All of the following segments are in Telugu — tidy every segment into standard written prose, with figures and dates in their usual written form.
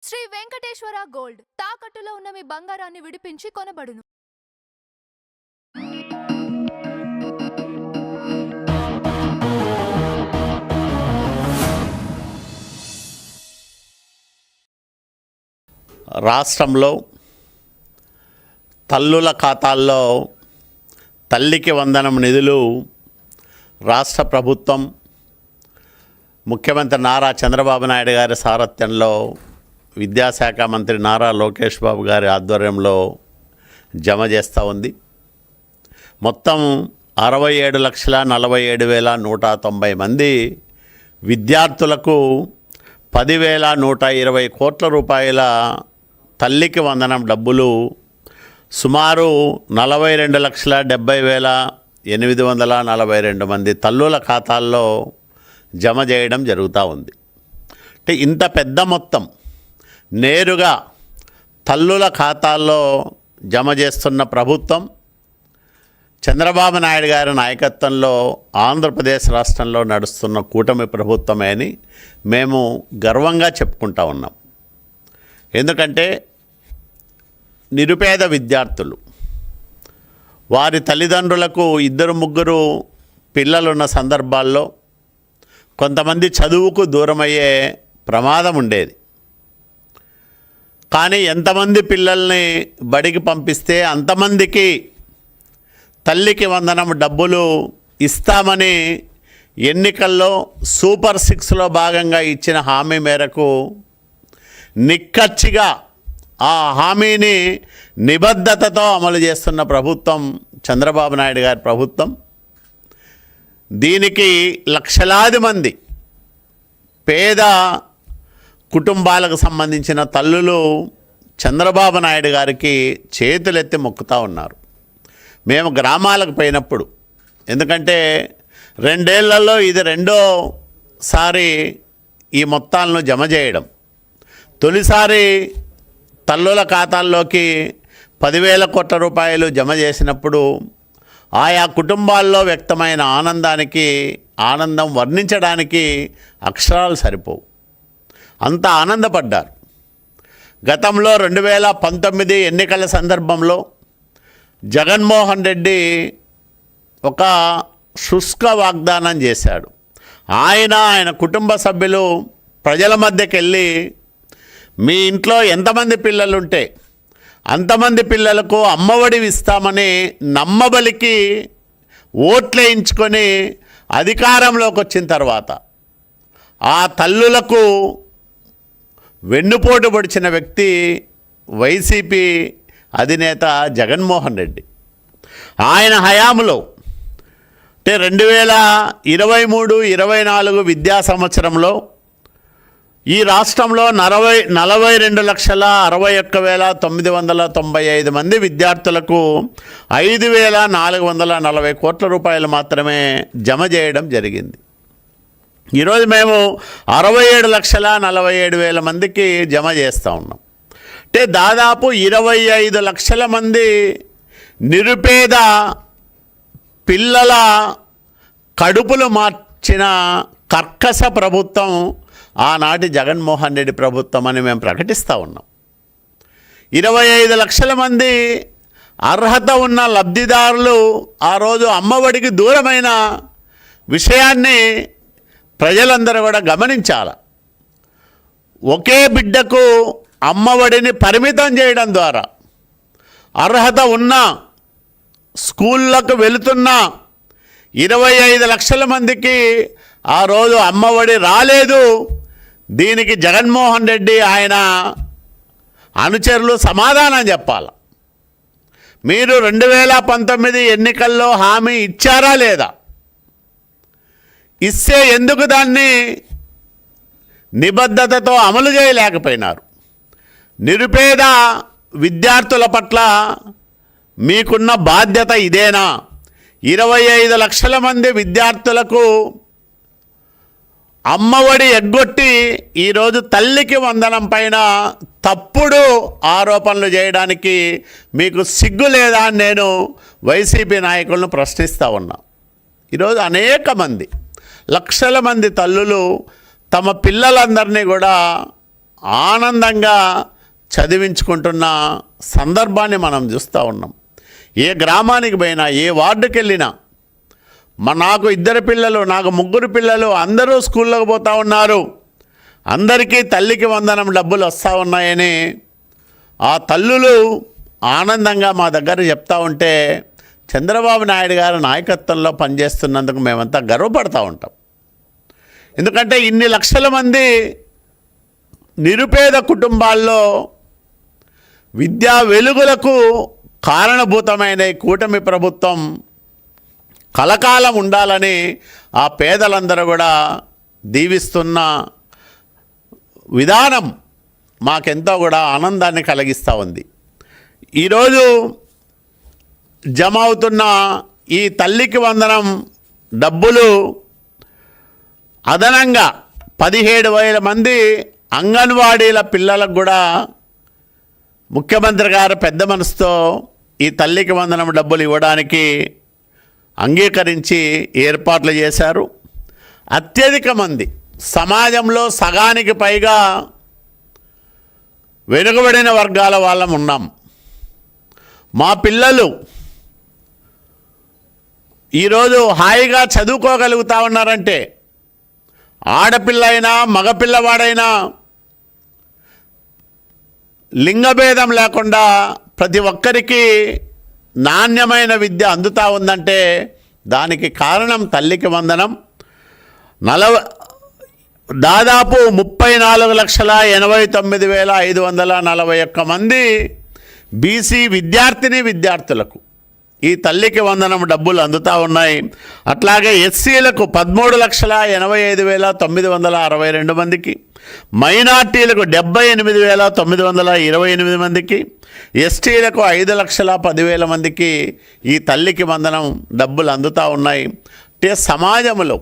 శ్రీ వెంకటేశ్వర గోల్డ్ తాకట్టులో ఉన్న మీ బంగారాన్ని విడిపించి కొనబడును. రాష్ట్రంలో తల్లుల ఖాతాల్లో తల్లికి వందనం నిధులు రాష్ట్ర ప్రభుత్వం ముఖ్యమంత్రి నారా చంద్రబాబు నాయుడు గారి సారథ్యంలో విద్యాశాఖ మంత్రి నారా లోకేష్ బాబు గారి ఆధ్వర్యంలో జమ చేస్తూ ఉంది. మొత్తం 67,47,190 మంది విద్యార్థులకు 10,120 కోట్ల రూపాయల తల్లికి వందనం డబ్బులు సుమారు 42,70,842 మంది తల్లుల ఖాతాల్లో జమ చేయడం జరుగుతూ ఉంది. అంటే ఇంత పెద్ద మొత్తం నేరుగా తల్లుల ఖాతాల్లో జమ చేస్తున్న ప్రభుత్వం చంద్రబాబు నాయుడు గారి నాయకత్వంలో ఆంధ్రప్రదేశ్ రాష్ట్రంలో నడుస్తున్న కూటమి ప్రభుత్వమే అని మేము గర్వంగా చెప్పుకుంటా ఉన్నాం. ఎందుకంటే నిరుపేద విద్యార్థులు వారి తల్లిదండ్రులకు 2-3 పిల్లలున్న సందర్భాల్లో కొంతమంది చదువుకు దూరమయ్యే ప్రమాదం ఉండేది. కానీ ఎంతమంది పిల్లల్ని బడికి పంపిస్తే అంతమందికి తల్లికి వందనం డబ్బులు ఇస్తామని ఎన్నికల్లో సూపర్ 6లో భాగంగా ఇచ్చిన హామీ మేరకు నిక్కచ్చిగా ఆ హామీని నిబద్ధతతో అమలు చేస్తున్న ప్రభుత్వం చంద్రబాబు నాయుడు గారి ప్రభుత్వం. దీనికి లక్షలాది మంది పేద కుటుంబాలకు సంబంధించిన తల్లులు చంద్రబాబు నాయుడు గారికి చేతులెత్తి మొక్కుతూ ఉన్నారు. మేము గ్రామాలకు పోయినప్పుడు, ఎందుకంటే 2 ఏళ్లలో ఇది 2వ ఈ మొత్తాలను జమ చేయడం. తొలిసారి తల్లుల ఖాతాల్లోకి 10,000 కోట్ల రూపాయలు జమ చేసినప్పుడు ఆయా కుటుంబాల్లో వ్యక్తమైన ఆనందం వర్ణించడానికి అక్షరాలు సరిపోవు. అంత ఆనందపడ్డారు. గతంలో 2019 ఎన్నికల సందర్భంలో జగన్మోహన్ రెడ్డి ఒక శుష్క వాగ్దానం చేశాడు. ఆయన కుటుంబ సభ్యులు ప్రజల మధ్యకి వెళ్ళి మీ ఇంట్లో ఎంతమంది పిల్లలుంటే అంతమంది పిల్లలకు అమ్మఒడి ఇస్తామని నమ్మబలికి ఓట్లేయించుకొని అధికారంలోకి వచ్చిన తర్వాత ఆ తల్లులకు వెన్నుపోటు పొడిచిన వ్యక్తి వైసీపీ అధినేత జగన్మోహన్ రెడ్డి. ఆయన హయాంలో అంటే 2023-24 విద్యా సంవత్సరంలో ఈ రాష్ట్రంలో 42,61,995 మంది విద్యార్థులకు 5,440 కోట్ల రూపాయలు మాత్రమే జమ చేయడం జరిగింది. ఈరోజు మేము 67,47,000 మందికి జమ చేస్తూ ఉన్నాం. అంటే దాదాపు 25 లక్షల మంది నిరుపేద పిల్లల కడుపులు మార్చిన కర్కశ ప్రభుత్వం ఆనాటి జగన్మోహన్ రెడ్డి ప్రభుత్వం అని మేము ప్రకటిస్తూ ఉన్నాం. 25 లక్షల మంది అర్హత ఉన్న లబ్ధిదారులు ఆ రోజు అమ్మఒడికి దూరమైన విషయాన్ని ప్రజలందరూ కూడా గమనించాలి. ఒకే బిడ్డకు అమ్మఒడిని పరిమితం చేయడం ద్వారా అర్హత ఉన్న స్కూళ్ళకు వెళుతున్న 25 లక్షల మందికి ఆ రోజు అమ్మఒడి రాలేదు. దీనికి జగన్మోహన్ రెడ్డి ఆయన అనుచరులు సమాధానం చెప్పాలి. మీరు 2019 ఎన్నికల్లో హామీ ఇచ్చారా లేదా? ఇస్తే ఎందుకు దాన్ని నిబద్ధతతో అమలు చేయలేకపోయినారు? నిరుపేద విద్యార్థుల పట్ల మీకున్న బాధ్యత ఇదేనా? 25 లక్షల మంది విద్యార్థులకు అమ్మఒడి ఎగ్గొట్టి ఈరోజు తల్లికి వందనం పైన తప్పుడు ఆరోపణలు చేయడానికి మీకు సిగ్గు లేదా అని నేను వైసీపీ నాయకులను ప్రశ్నిస్తూ ఉన్నా. ఈరోజు అనేక మంది లక్షల మంది తల్లులు తమ పిల్లలందరినీ కూడా ఆనందంగా చదివించుకుంటున్న సందర్భాన్ని మనం చూస్తూ ఉన్నాం. ఏ గ్రామానికి పోయినా, ఏ వార్డుకి వెళ్ళినా, నాకు 2 పిల్లలు, నాకు 3 పిల్లలు, అందరూ స్కూల్లోకి పోతూ ఉన్నారు, అందరికీ తల్లికి వందనం డబ్బులు వస్తూ ఉన్నాయని ఆ తల్లులు ఆనందంగా మా దగ్గర చెప్తా ఉంటే చంద్రబాబు నాయుడు గారి నాయకత్వంలో పనిచేస్తున్నందుకు మేమంతా గర్వపడతా ఉంటాం. ఎందుకంటే ఇన్ని లక్షల మంది నిరుపేద కుటుంబాల్లో విద్యా వెలుగులకు కారణభూతమైన ఈ కూటమి ప్రభుత్వం కలకాలం ఉండాలని ఆ పేదలందరూ కూడా దీవిస్తున్న విధానం మాకెంతో కూడా ఆనందాన్ని కలిగిస్తూ ఉంది. ఈరోజు జమ అవుతున్న ఈ తల్లికి వందనం డబ్బులు అదనంగా 17,000 మంది అంగన్వాడీల పిల్లలకు కూడా ముఖ్యమంత్రి గారు పెద్ద మనసుతో ఈ తల్లికి వందనం డబ్బులు ఇవ్వడానికి అంగీకరించి ఏర్పాట్లు చేశారు. అత్యధిక మంది సమాజంలో సగానికి పైగా వెనుకబడిన వర్గాల వాళ్ళం ఉన్నాం. మా పిల్లలు ఈరోజు హాయిగా చదువుకోగలుగుతా ఉన్నారంటే ఆడపిల్ల అయినా మగపిల్లవాడైనా లింగభేదం లేకుండా ప్రతి ఒక్కరికి నాణ్యమైన విద్య అందుతూ ఉందంటే దానికి కారణం తల్లికి వందనం. దాదాపు 34,89,541 మంది బీసీ విద్యార్థులకు ఈ తల్లికి వందనం డబ్బులు అందుతూ ఉన్నాయి. అట్లాగే ఎస్సీలకు 13,85,962 మందికి, మైనార్టీలకు 78,928 మందికి, ఎస్టీలకు 5,10,000 మందికి ఈ తల్లికి వందనం డబ్బులు అందుతూ ఉన్నాయి. అంటే సమాజంలో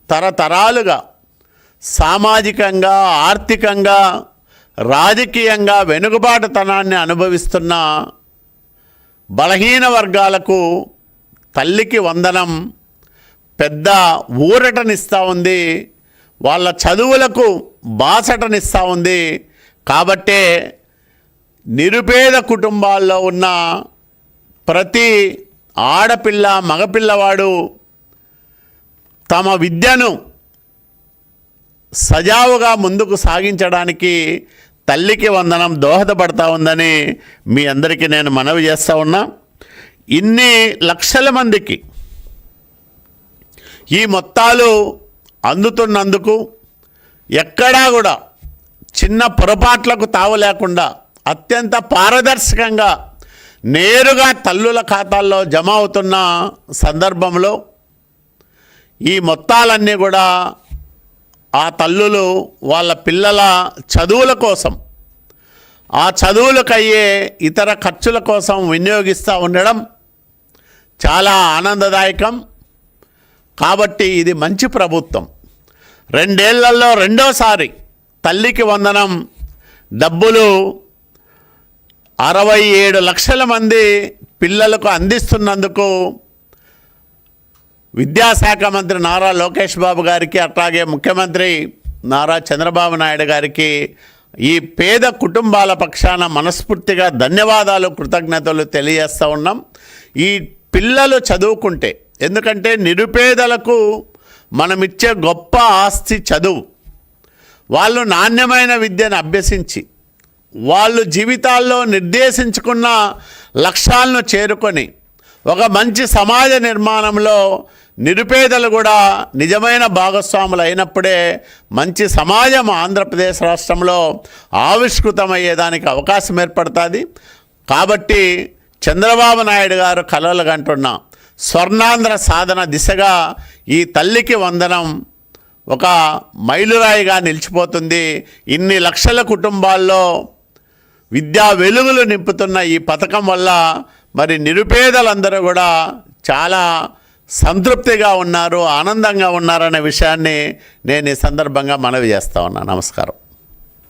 తరతరాలుగా సామాజికంగా, ఆర్థికంగా, రాజకీయంగా వెనుకబాటుతనాన్ని అనుభవిస్తున్న బలహీన వర్గాలకు తల్లికి వందనం పెద్ద ఊరటనిస్తూ ఉంది, వాళ్ళ చదువులకు బాసటనిస్తూ ఉంది. కాబట్టే నిరుపేద కుటుంబాల్లో ఉన్న ప్రతి ఆడపిల్ల మగపిల్లవాడు తమ విద్యను సజావుగా ముందుకు సాగించడానికి తల్లికి వందనం దోహదపడతా ఉందని మీ అందరికీ నేను మనవి చేస్తూ ఉన్నా. ఇన్ని లక్షల మందికి ఈ మొత్తాలు అందుతున్నందుకు ఎక్కడా కూడా చిన్న పొరపాట్లకు తావు లేకుండా అత్యంత పారదర్శకంగా నేరుగా తల్లుల ఖాతాల్లో జమ అవుతున్న సందర్భంలో ఈ మొత్తాలన్నీ కూడా ఆ తల్లులు వాళ్ళ పిల్లల చదువుల కోసం, ఆ చదువులకయ్యే ఇతర ఖర్చుల కోసం వినియోగిస్తూ ఉండడం చాలా ఆనందదాయకం. కాబట్టి ఇది మంచి ప్రభుత్వం. 2 ఏళ్లలో రెండోసారి తల్లికి వందనం డబ్బులు 67 లక్షల మంది పిల్లలకు అందిస్తున్నందుకు విద్యాశాఖ మంత్రి నారా లోకేష్ బాబు గారికి, అట్లాగే ముఖ్యమంత్రి నారా చంద్రబాబు నాయుడు గారికి ఈ పేద కుటుంబాల పక్షాన మనస్ఫూర్తిగా ధన్యవాదాలు, కృతజ్ఞతలు తెలియజేస్తూ ఉన్నాం. ఈ పిల్లలు చదువుకుంటే, ఎందుకంటే నిరుపేదలకు మనమిచ్చే గొప్ప ఆస్తి చదువు. వాళ్ళు నాణ్యమైన విద్యను అభ్యసించి వాళ్ళు జీవితాల్లో నిర్దేశించుకున్న లక్ష్యాలను చేరుకొని ఒక మంచి సమాజ నిర్మాణంలో నిరుపేదలు కూడా నిజమైన భాగస్వాములు అయినప్పుడే మంచి సమాజం ఆంధ్రప్రదేశ్ రాష్ట్రంలో ఆవిష్కృతమయ్యేదానికి అవకాశం ఏర్పడుతుంది. కాబట్టి చంద్రబాబు నాయుడు గారు కలలు కంటున్న స్వర్ణాంధ్ర సాధన దిశగా ఈ తల్లికి వందనం ఒక మైలురాయిగా నిలిచిపోతుంది. ఇన్ని లక్షల కుటుంబాల్లో విద్యా వెలుగులు నింపుతున్న ఈ పథకం వల్ల మరి నిరుపేదలందరూ కూడా చాలా సంతృప్తిగా ఉన్నారు, ఆనందంగా ఉన్నారనే విషయాన్ని నేను ఈ సందర్భంగా మనవి చేస్తా ఉన్నాను. నమస్కారం.